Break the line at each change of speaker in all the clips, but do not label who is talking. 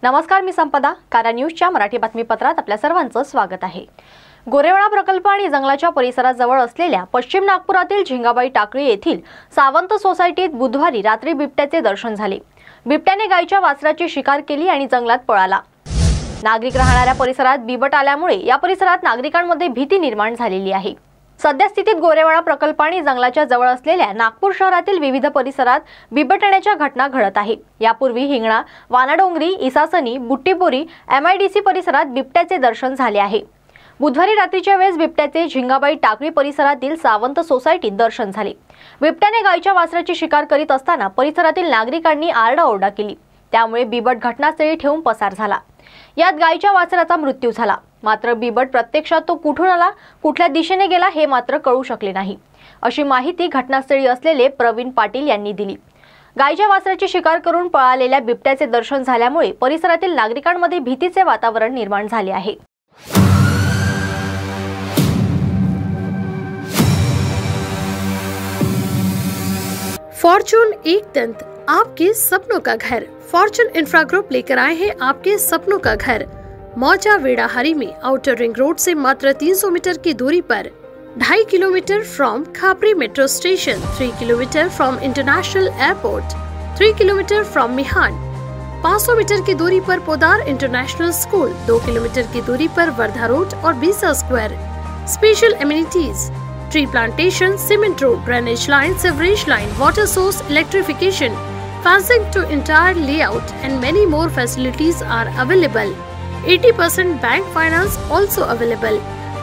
नमस्कार, मी संपदा. कारा न्यूजच्या मराठी बातमीपत्रात आपल्या सर्वांचं स्वागत आहे. गोरेवाडा प्रकल्प आणि जंगलाच्या परिसराजवळ असलेल्या पश्चिम नागपुरातील झिंगाबाई टाकळी येथील सावंत सोसायटीत बुधवारी रात्री बिबट्याचे दर्शन झाले. बिबट्याने गायीच्या वासराची शिकार केली आणि जंगलात पळाला. नागरिक राहणाऱ्या परिसरात बिबट आल्यामुळे या परिसरात नागरिकांमध्ये भीती निर्माण झालेली आहे. सध्या स्थितीत गोरेवाडा प्रकल्प आणि जंगलाच्या जवळ असलेल्या नागपूर शहरातील विविध परिसरात बिबट येण्याच्या घटना घडत आहे. यापूर्वी हिंगणा, वानाडोंगरी, इसासनी, बुट्टीपुरी, MIDC परिसरात बिबट्याचे दर्शन झाले आहे. बुधवारी रात्रीच्या वेळेस बिबट्याचे झिंगाबाई टाकळी परिसरातील सावंत सोसायटीत दर्शन झाले. बिबट्याने गायीच्या वासराची शिकार करीत असताना परिसरातील नागरिकांनी आरडाओरडा केली. त्यामुळे बिबट घटनास्थळी ठेवून पसार झाला. यात गायीच्या वासराचा मृत्यू झाला. मात्र बिबट प्रत्यक्षात तो कुठून आला, कुठल्या दिशेने गेला हे मात्र कळू शकले नाही, अशी माहिती घटनास्थळी असलेले प्रवीण पाटील यांनी दिली. गायीच्या वासराची शिकार करून पळालेल्या बिबट्याचे दर्शन झाल्यामुळे परिसरातील नागरिकांमध्ये भीतीचे वातावरण निर्माण झाले आहे.
फॉर्च्यून एक दंत, आपके सपनों का घर. फॉर्च्यून इंफ्रा ग्रुप लेकर आए हैं आपके सपनों का घर. मौजा वेड़ाहरी में आउटर रिंग रोड से मात्र 300 मीटर की दूरी पर, 2.5 kilometre from Khapri metro station, 3 kilometre from international airport, 3 kilometre from मिहान, 500 मीटर की दूरी पर पोदार इंटरनेशनल स्कूल, 2 किलोमीटर की दूरी पर वर्धा रोड और Besa square. Special amenities: tree plantation, cement road, drainage line, sewerage line, water source, electrification, fencing to entire layout and many more facilities are available. 80% bank finance also available.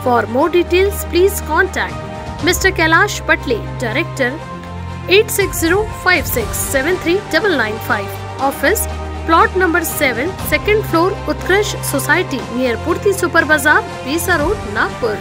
For more details, please contact Mr. Kailash Patle, Director, 8605673995. Office, plot number 7, second floor, Utkarsh Society, near Purti Super Bazaar, Bisa Road, Nagpur.